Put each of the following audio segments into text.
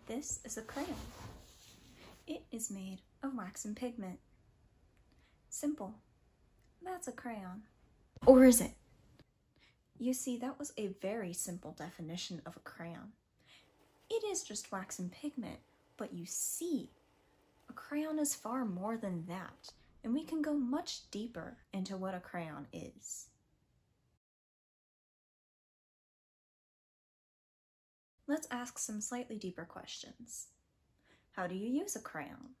This is a crayon. It is made of wax and pigment. Simple. That's a crayon. Or is it? You see, that was a very simple definition of a crayon. It is just wax and pigment, but you see, a crayon is far more than that, and we can go much deeper into what a crayon is. Let's ask some slightly deeper questions. How do you use a crayon?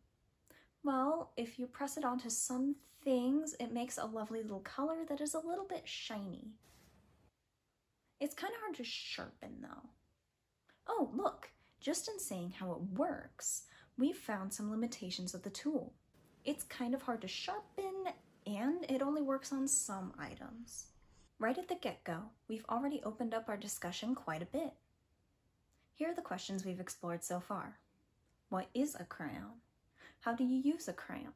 Well, if you press it onto some things, it makes a lovely little color that is a little bit shiny. It's kind of hard to sharpen though. Oh, look, just in saying how it works, we've found some limitations of the tool. It's kind of hard to sharpen and it only works on some items. Right at the get-go, we've already opened up our discussion quite a bit. Here are the questions we've explored so far. What is a crayon? How do you use a crayon?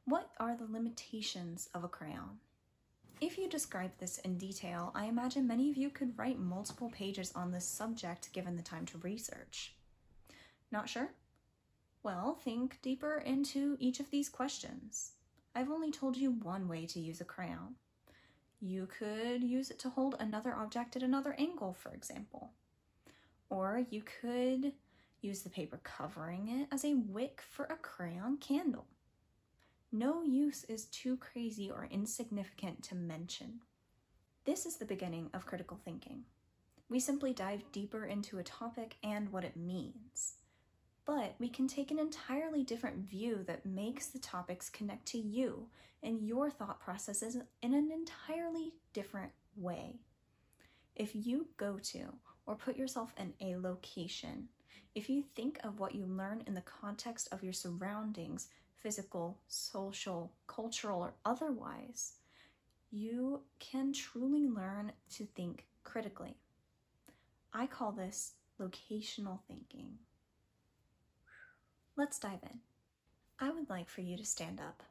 What are the limitations of a crayon? If you describe this in detail, I imagine many of you could write multiple pages on this subject given the time to research. Not sure? Well, think deeper into each of these questions. I've only told you one way to use a crayon. You could use it to hold another object at another angle, for example. Or you could use the paper covering it as a wick for a crayon candle. No use is too crazy or insignificant to mention. This is the beginning of critical thinking. We simply dive deeper into a topic and what it means. But we can take an entirely different view that makes the topics connect to you and your thought processes in an entirely different way. If you go to or put yourself in a location, if you think of what you learn in the context of your surroundings, physical, social, cultural, or otherwise, you can truly learn to think critically. I call this locational thinking. Let's dive in. I would like for you to stand up.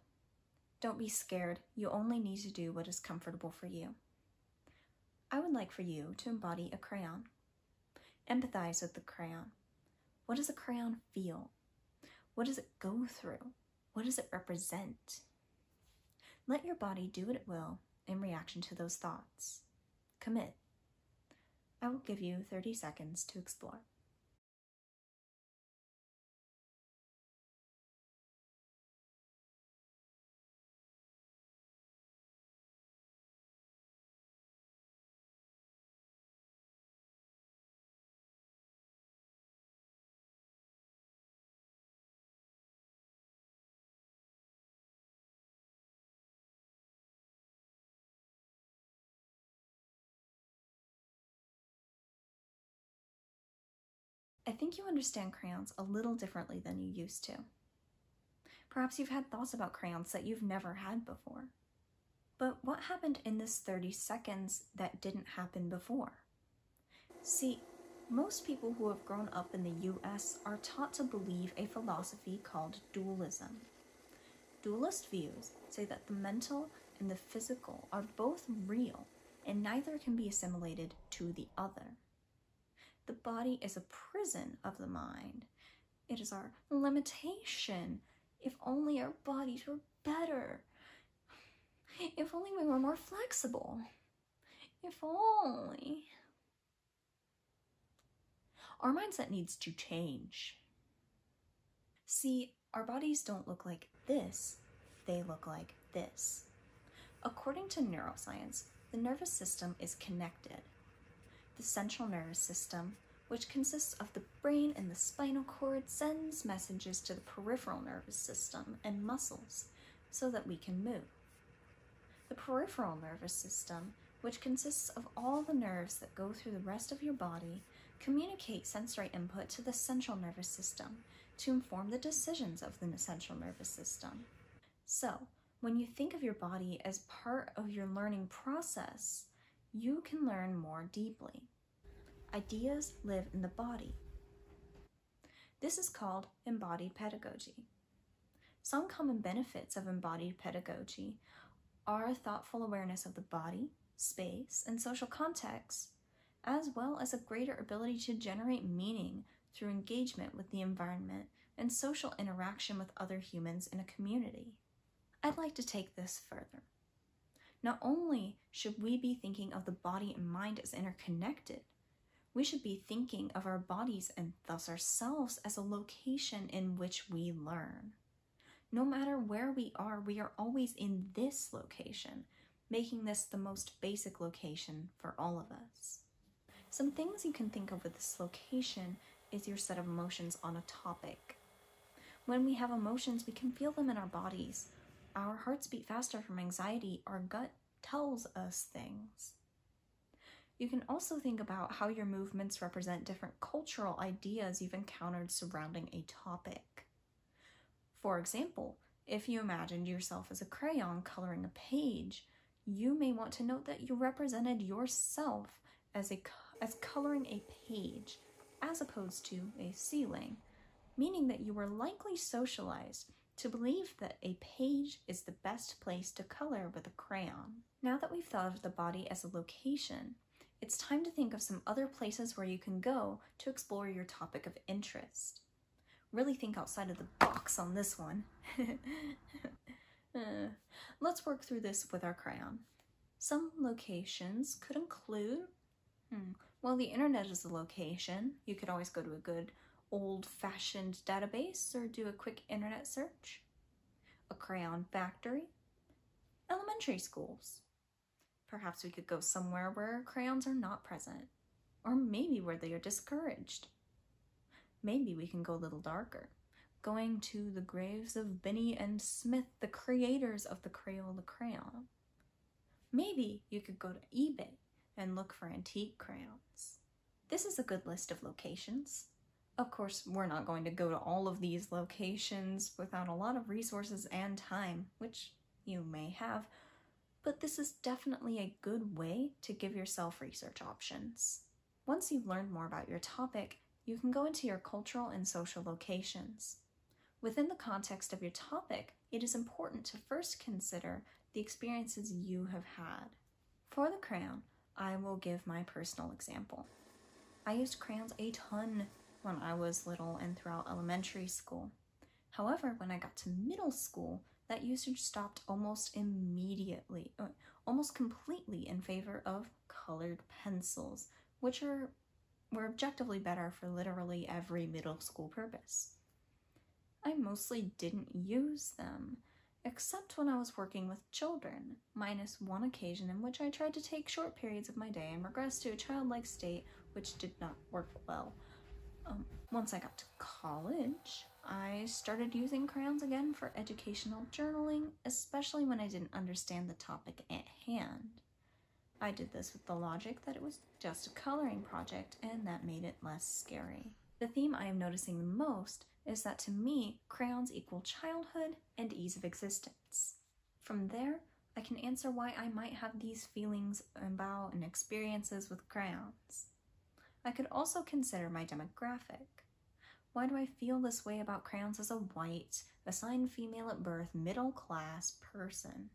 Don't be scared. You only need to do what is comfortable for you. I would like for you to embody a crayon. Empathize with the crayon. What does a crayon feel? What does it go through? What does it represent? Let your body do what it will in reaction to those thoughts. Commit. I will give you 30 seconds to explore. I think you understand crayons a little differently than you used to. Perhaps you've had thoughts about crayons that you've never had before. But what happened in this 30 seconds that didn't happen before? See, most people who have grown up in the US are taught to believe a philosophy called dualism. Dualist views say that the mental and the physical are both real and neither can be assimilated to the other. The body is a prison of the mind. It is our limitation. If only our bodies were better. If only we were more flexible. If only. Our mindset needs to change. See, our bodies don't look like this. They look like this. According to neuroscience, the nervous system is connected. The central nervous system, which consists of the brain and the spinal cord, sends messages to the peripheral nervous system and muscles so that we can move. The peripheral nervous system, which consists of all the nerves that go through the rest of your body, communicates sensory input to the central nervous system to inform the decisions of the central nervous system. So, when you think of your body as part of your learning process, you can learn more deeply. Ideas live in the body. This is called embodied pedagogy. Some common benefits of embodied pedagogy are thoughtful awareness of the body, space, and social context, as well as a greater ability to generate meaning through engagement with the environment and social interaction with other humans in a community. I'd like to take this further. Not only should we be thinking of the body and mind as interconnected, we should be thinking of our bodies and thus ourselves as a location in which we learn. No matter where we are always in this location, making this the most basic location for all of us. Some things you can think of with this location is your set of emotions on a topic. When we have emotions, we can feel them in our bodies. Our hearts beat faster from anxiety. Our gut tells us things. You can also think about how your movements represent different cultural ideas you've encountered surrounding a topic. For example, if you imagined yourself as a crayon coloring a page, you may want to note that you represented yourself as coloring a page as opposed to a ceiling, meaning that you were likely socialized to believe that a page is the best place to color with a crayon. Now that we've thought of the body as a location, it's time to think of some other places where you can go to explore your topic of interest. Really think outside of the box on this one. Let's work through this with our crayon. Some locations could include, well, the internet is a location. You could always go to a good old-fashioned database or do a quick internet search. A crayon factory. Elementary schools. Perhaps we could go somewhere where crayons are not present, or maybe where they are discouraged. Maybe we can go a little darker, going to the graves of Binney and Smith, the creators of the Crayola crayon. Maybe you could go to eBay and look for antique crayons. This is a good list of locations. Of course, we're not going to go to all of these locations without a lot of resources and time, which you may have, but this is definitely a good way to give yourself research options. Once you've learned more about your topic, you can go into your cultural and social locations. Within the context of your topic, it is important to first consider the experiences you have had. For the crayon, I will give my personal example. I used crayons a ton when I was little and throughout elementary school. However, when I got to middle school, that usage stopped almost immediately, almost completely in favor of colored pencils, which were objectively better for literally every middle school purpose. I mostly didn't use them, except when I was working with children, minus one occasion in which I tried to take short periods of my day and regress to a childlike state, which did not work well. Once I got to college, I started using crayons again for educational journaling, especially when I didn't understand the topic at hand. I did this with the logic that it was just a coloring project, and that made it less scary. The theme I am noticing the most is that to me, crayons equal childhood and ease of existence. From there, I can answer why I might have these feelings about and experiences with crayons. I could also consider my demographic. Why do I feel this way about crayons as a white, assigned female at birth, middle-class person?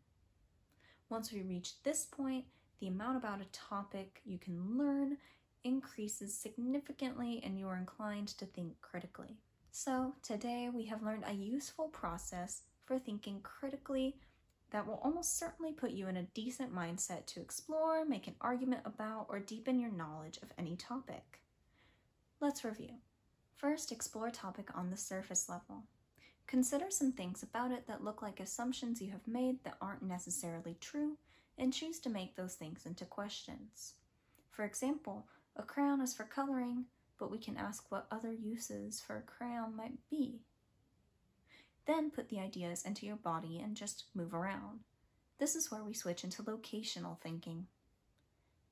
Once we reach this point, the amount about a topic you can learn increases significantly and you are inclined to think critically. So today we have learned a useful process for thinking critically that will almost certainly put you in a decent mindset to explore, make an argument about, or deepen your knowledge of any topic. Let's review. First, explore a topic on the surface level. Consider some things about it that look like assumptions you have made that aren't necessarily true, and choose to make those things into questions. For example, a crayon is for coloring, but we can ask what other uses for a crayon might be. Then put the ideas into your body and just move around. This is where we switch into locational thinking.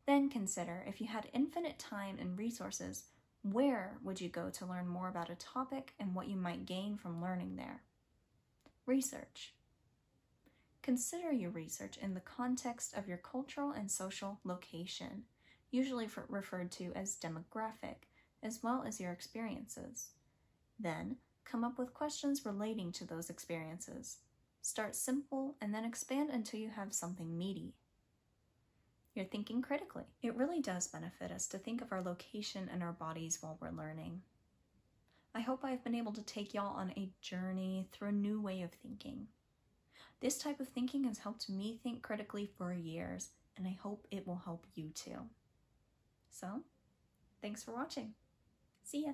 Then consider, if you had infinite time and resources, where would you go to learn more about a topic and what you might gain from learning there? Research. Consider your research in the context of your cultural and social location, usually referred to as demographic, as well as your experiences. Then, come up with questions relating to those experiences. Start simple and then expand until you have something meaty. You're thinking critically. It really does benefit us to think of our location and our bodies while we're learning. I hope I've been able to take y'all on a journey through a new way of thinking. This type of thinking has helped me think critically for years, and I hope it will help you too. So, thanks for watching. See ya!